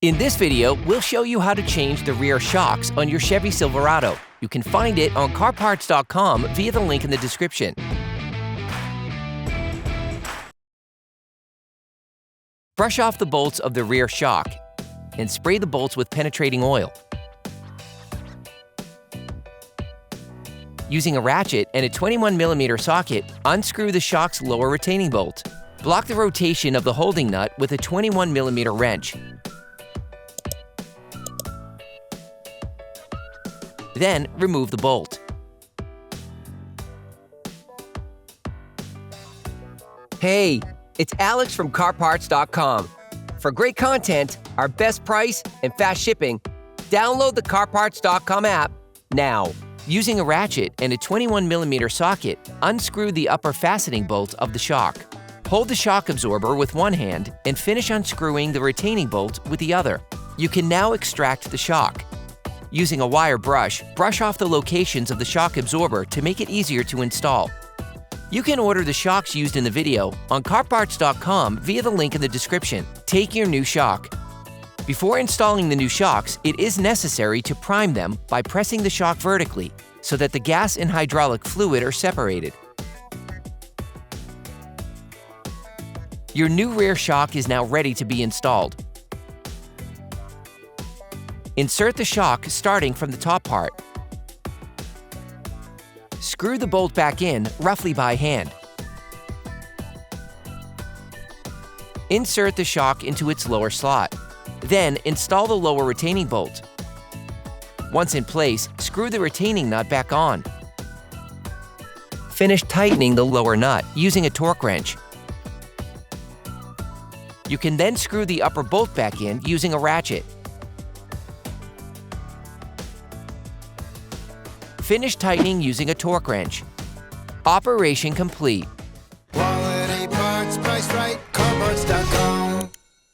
In this video, we'll show you how to change the rear shocks on your Chevy Silverado. You can find it on CarParts.com via the link in the description. Brush off the bolts of the rear shock and spray the bolts with penetrating oil. Using a ratchet and a 21mm socket, unscrew the shock's lower retaining bolt. Block the rotation of the holding nut with a 21mm wrench. Then, remove the bolt. Hey, it's Alex from CarParts.com. For great content, our best price, and fast shipping, download the CarParts.com app now. Using a ratchet and a 21mm socket, unscrew the upper fastening bolt of the shock. Hold the shock absorber with one hand and finish unscrewing the retaining bolt with the other. You can now extract the shock. Using a wire brush, brush off the locations of the shock absorber to make it easier to install. You can order the shocks used in the video on CarParts.com via the link in the description. Take your new shock. Before installing the new shocks, it is necessary to prime them by pressing the shock vertically so that the gas and hydraulic fluid are separated. Your new rear shock is now ready to be installed. Insert the shock starting from the top part. Screw the bolt back in roughly by hand. Insert the shock into its lower slot. Then install the lower retaining bolt. Once in place, screw the retaining nut back on. Finish tightening the lower nut using a torque wrench. You can then screw the upper bolt back in using a ratchet. Finish tightening using a torque wrench. Operation complete. Quality parts, priced right.